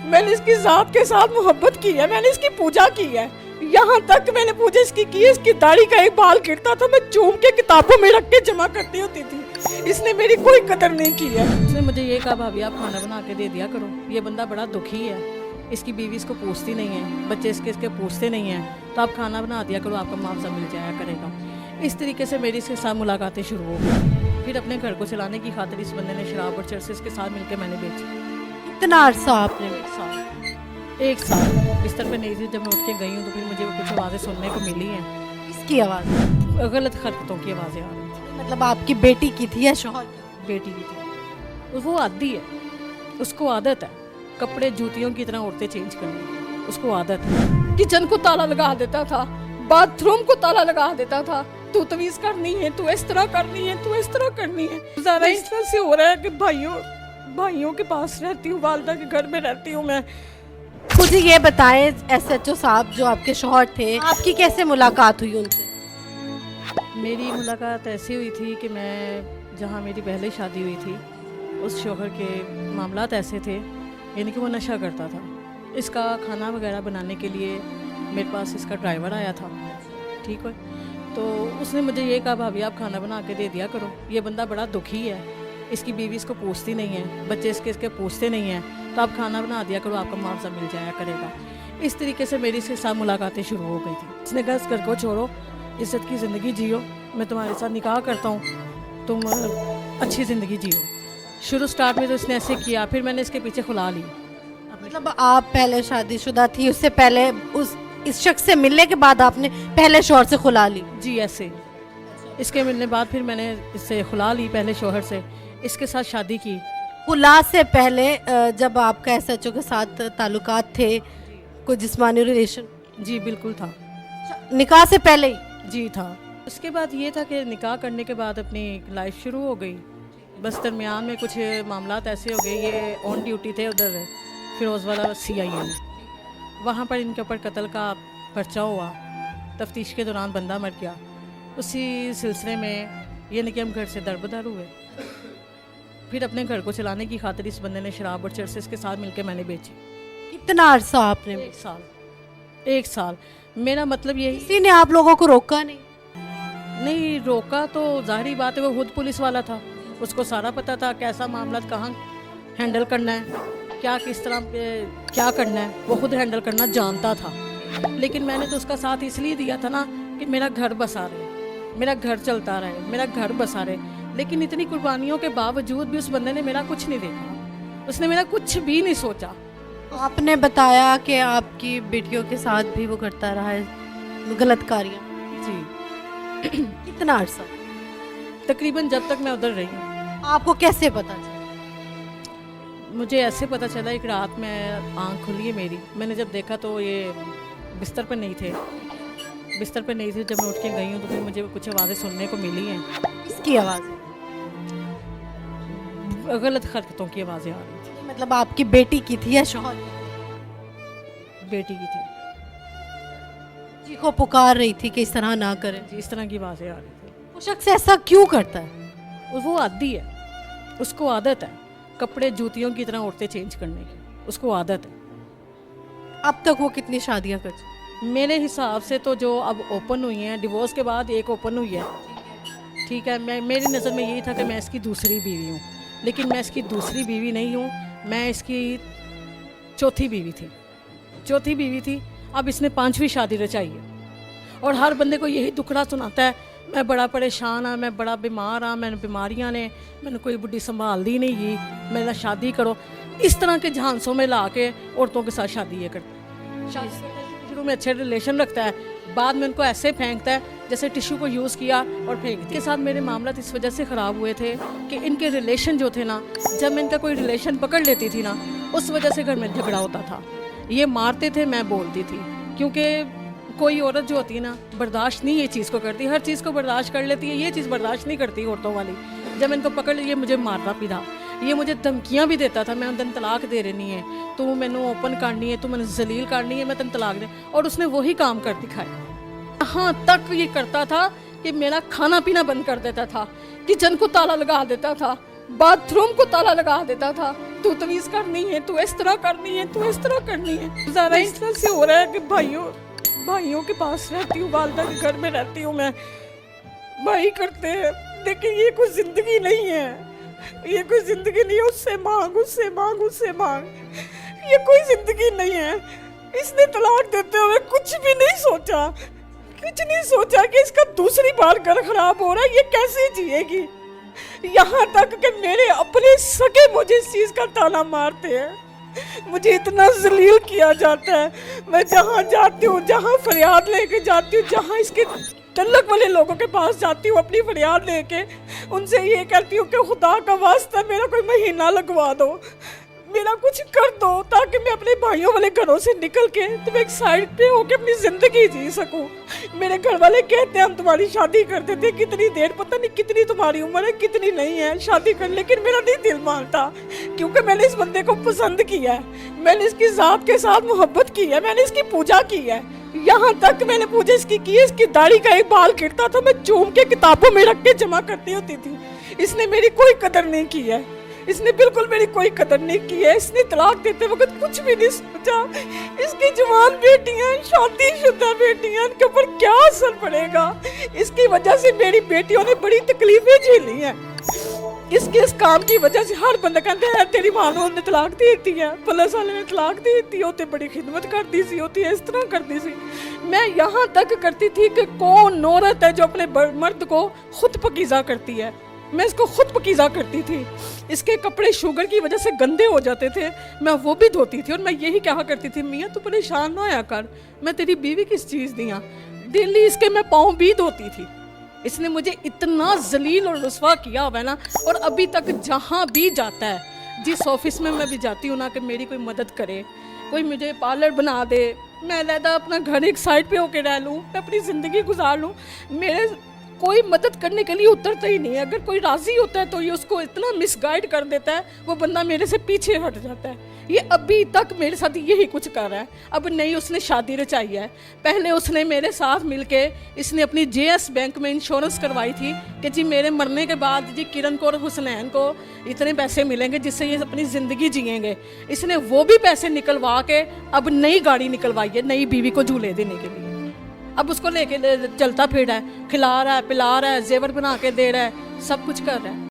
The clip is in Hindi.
मैंने इसकी जात के साथ मोहब्बत की है, मैंने इसकी पूजा की है। यहाँ तक मैंने पूजा इसकी की है, इसकी दाढ़ी का एक बाल गिरता था मैं चूम के किताबों में रख के जमा करती होती थी। इसने मेरी कोई कदर नहीं की है। उसने मुझे ये कहा भाभी आप खाना बना के दे दिया करो, ये बंदा बड़ा दुखी है, इसकी बीवी इसको पूछती नहीं है, बच्चे इसके पूछते नहीं हैं, तो आप खाना बना दिया करो, आपका मुआवजा मिल जाया करेगा। इस तरीके से मेरी इसके साथ मुलाकातें शुरू हो गई। फिर अपने घर को चलाने की खातिर इस बंदे ने शराब और चरस के साथ मिलकर मैंने बेची। कितना अरसा आपने? एक साल बिस्तर पे नहीं थी, जब मैं उठ के गई हूँ तो फिर मुझे कुछ आवाज़ें सुनने को मिली हैं। किसकी आवाज़? गलत हरकतों की आवाज़ें आ रही थी। मतलब आपकी बेटी की थी या शौहर की? बेटी की थी। वो आदी है, उसको आदत है कपड़े जूतियों की तरह औरतें चेंज करने की, उसको आदत है। किचन को ताला लगा देता था, बाथरूम को ताला लगा देता था, तू तमीज करनी है, तू इस तरह करनी है, तू इस तरह करनी है। ज़रा इस तरह से हो रहा है कि भाइयों के पास रहती हूँ, वालदा के घर में रहती हूँ मैं। मुझे ये बताएं एसएचओ साहब जो आपके शौहर थे, आपकी कैसे मुलाकात हुई उनसे? मेरी मुलाकात ऐसी हुई थी कि मैं जहाँ मेरी पहले शादी हुई थी उस शौहर के मामलात ऐसे थे, यानी कि वो नशा करता था। इसका खाना वगैरह बनाने के लिए मेरे पास इसका ड्राइवर आया था, ठीक है। तो उसने मुझे ये कहा भाभी आप खाना बना के दे दिया करो, ये बंदा बड़ा दुखी है, इसकी बीवी इसको पूछती नहीं है, बच्चे इसके पूछते नहीं हैं, तो आप खाना बना दिया करो, आपका मुआवजा मिल जाया करेगा। इस तरीके से मेरी इसके साथ मुलाकातें शुरू हो गई थी। उसने कहा इस घर को छोड़ो, इज्जत की ज़िंदगी जियो, मैं तुम्हारे साथ निकाह करता हूँ, तुम अच्छी ज़िंदगी जियो। शुरू स्टार्ट में तो इसने ऐसे किया, फिर मैंने इसके पीछे खुला ली। मतलब आप पहले शादीशुदा थी, उससे पहले इस शख्स से मिलने के बाद आपने पहले शौहर से खुला ली? जी ऐसे, इसके मिलने बाद फिर मैंने इससे खुला ली, पहले शौहर से, इसके साथ शादी की। खुला से पहले जब आपका एसएचओ के साथ ताल्लुकात थे, कोई जिस्मानी रिलेशन? जी बिल्कुल था। निकाह से पहले ही? जी था। उसके बाद ये था कि निकाह करने के बाद अपनी लाइफ शुरू हो गई, बस दरमियान में कुछ मामलात ऐसे हो गए, ये ऑन ड्यूटी थे उधर फिरोज़वाला CI में, वहाँ पर इनके ऊपर कत्ल का पर्चा हुआ, तफ्तीश के दौरान बंदा मर गया। उसी सिलसिले में यानी कि हम घर से दरबदर हुए। फिर अपने घर को चलाने की खातिर इस बंदे ने शराब और चरस के साथ मिलकर मैंने बेची। कितना अरसा आपने? एक साल। मेरा मतलब यही, किसी ने आप लोगों को रोका नहीं? नहीं रोका तो जाहिर बात है, वो खुद पुलिस वाला था, उसको सारा पता था कैसा मामला कहाँ हैंडल करना है, क्या किस तरह क्या करना है, वो खुद हैंडल करना जानता था। लेकिन मैंने तो उसका साथ इसलिए दिया था ना कि मेरा घर बसा रहे, मेरा घर चलता रहे, मेरा घर बसा रहे। लेकिन इतनी कुर्बानियों के बावजूद भी उस बंदे ने मेरा कुछ नहीं देखा, उसने मेरा कुछ भी नहीं सोचा। आपने बताया कि आपकी बेटियों के साथ भी वो करता रहा है गलत कार्य? जी कितना अरसा? तकरीबन जब तक मैं उधर रही हूँ। आपको कैसे पता चला? मुझे ऐसे पता चला, एक रात में आँख खुली है मेरी, मैंने जब देखा तो ये बिस्तर पे नहीं थे, जब मैं उठ के गई हूँ तो फिर मुझे कुछ आवाज़ें सुनने को मिली हैं। किसकी आवाज़? गलत हरकतों की आवाज़ें आ रही थी। मतलब आपकी बेटी की थी या शौहर की? बेटी की थी। जी को पुकार रही थी कि इस तरह ना करें? जी इस तरह की आवाज़ें आ रही थी। वो शख्स ऐसा क्यों करता है? वो आदी है, उसको आदत है कपड़े जूतियों की तरह औरतें चेंज करने की, उसको आदत है। अब तक वो कितनी शादियां कर चुकी? मेरे हिसाब से तो जो अब ओपन हुई हैं, डिवोर्स के बाद एक ओपन हुई है, ठीक है। मेरी नज़र में यही था कि मैं इसकी दूसरी बीवी हूँ, लेकिन मैं इसकी दूसरी बीवी नहीं हूँ, मैं इसकी चौथी बीवी थी। अब इसने 5वीं शादी रचाई है और हर बंदे को यही दुखड़ा सुनाता है, मैं बड़ा परेशान हाँ, मैं बड़ा बीमार हाँ, मैंने बीमारियाँ ने मैंने कोई बुढ़ी संभाल दी नहीं की, मेरा शादी करो। इस तरह के झांसों में ला के औरतों के साथ शादी ये करता है। शुरू में अच्छे रिलेशन रखता है, बाद में उनको ऐसे फेंकता है जैसे टिश्यू को यूज़ किया और फेंक दिया। के साथ मेरे मामला इस वजह से ख़राब हुए थे कि इनके रिलेशन जो थे ना, जब मैं इनका कोई रिलेशन पकड़ लेती थी ना, उस वजह से घर में झगड़ा होता था। ये मारते थे, मैं बोलती थी, क्योंकि कोई औरत जो होती है ना बर्दाश्त नहीं ये चीज़ को करती, हर चीज़ को बर्दाश्त कर लेती है, ये चीज़ बर्दाश्त नहीं करती औरतों वाली। जब इनको पकड़ लिया, मुझे मारना पीटा, ये मुझे धमकियाँ भी देता था, मैं उन तलाक दे रही है, तू मैनू ओपन करनी है, तू मैंने जलील करनी है, मैं तेन तलाक दे। और उसने वही काम कर दिखाया। यहाँ तक ये करता था कि मेरा खाना पीना बंद कर देता था, किचन को ताला लगा देता था, बाथरूम को ताला लगा देता था, तू तमीज करनी है, तू इस तरह करनी है, तू इस तरह करनी है। ज़रा इस तरह से हो रहा है कि भाइयों के पास रहती हूँ, वालदा के घर में रहती हूँ मैं, भाई करते हैं, लेकिन ये कोई जिंदगी नहीं है, ये कोई जिंदगी नहीं है। उससे मांग, ये कोई जिंदगी नहीं है। इसने तलाक देते हुए कुछ नहीं सोचा कि इसका दूसरी बार घर खराब हो रहा है, ये कैसे जिएगी। यहाँ तक कि मेरे अपने सगे मुझे इस चीज का ताना मारते हैं, मुझे इतना जलील किया जाता है। मैं जहाँ जाती हूँ, जहाँ फरियाद लेके जाती हूँ, जहाँ इसके तल्लक वाले लोगों के पास जाती हूँ अपनी फरियाद लेके, उनसे ये कहती हूँ कि खुदा का वास्ता मेरा कोई महीना लगवा दो, मेरा कुछ कर दो, ताकि मैं अपने भाइयों वाले घरों से निकल के तुम एक साइड पे होके अपनी जिंदगी जी सकूं। मेरे घर वाले कहते हैं हम तुम्हारी शादी करते थे, कितनी देर, पता नहीं कितनी तुम्हारी उम्र है, कितनी नहीं है, शादी कर, लेकिन मेरा नहीं दिल मानता, क्योंकि मैंने इस बंदे को पसंद किया है, मैंने इसकी जात के साथ मोहब्बत की है, मैंने इसकी पूजा की है। यहाँ तक मैंने पूजा इसकी की है, इसकी दाढ़ी का एक बाल गिरता था, मैं चूम के किताबों में रख के जमा करती होती थी। इसने मेरी कोई कदर नहीं की है, इसने बिल्कुल मेरी कोई कदर नहीं की है। इसने तलाक देते वक्त कुछ भी नहीं सोचा। इसकी जवान बेटियां, शादीशुदा बेटियां, इनके ऊपर क्या असर पड़ेगा। इसकी वजह से मेरी बेटियों ने बड़ी तकलीफें झेली हैं। इसके इस काम की वजह से हर बंदा कहते हैं तेरी मां ने तलाक दी थी है, पुलिस वाले ने तलाक दी थी, होते बड़ी खिदमत कर दी सी, होती है इस तरह कर दी सी। मैं यहाँ तक करती थी कि कौन औरत है जो अपने मर्द को खुद पकीज़ा करती है, मैं इसको खुद पकीज़ा करती थी। इसके कपड़े शुगर की वजह से गंदे हो जाते थे, मैं वो भी धोती थी, और मैं यही कहा करती थी मियाँ तू परेशान ना होया कर, मैं तेरी बीवी किस चीज़ दिया, डेली इसके मैं पाँव भी धोती थी। इसने मुझे इतना जलील और रुस्वा किया हुआ है ना, और अभी तक जहाँ भी जाता है, जिस ऑफिस में मैं भी जाती हूँ ना, कि मेरी कोई मदद करे, कोई मुझे पार्लर बना दे, मैं अलहदा अपना घर एक साइड पे होके रह लूँ, मैं अपनी ज़िंदगी गुजार लूँ, मेरे कोई मदद करने के लिए उतरता ही नहीं है। अगर कोई राज़ी होता है तो ये उसको इतना मिसगाइड कर देता है, वो बंदा मेरे से पीछे हट जाता है। ये अभी तक मेरे साथ यही कुछ कर रहा है। अब नहीं, उसने शादी रचाई है। पहले उसने मेरे साथ मिलके इसने अपनी JS बैंक में इंश्योरेंस करवाई थी कि जी मेरे मरने के बाद जी किरण को और हुसनैन को इतने पैसे मिलेंगे जिससे ये अपनी ज़िंदगी जिएंगे। इसने वो भी पैसे निकलवा के अब नई गाड़ी निकलवाई है नई बीवी को झूले देने के लिए। अब उसको लेके चलता फिर रहा है, खिला रहा है, पिला रहा है, जेवर बना के दे रहा है, सब कुछ कर रहा है।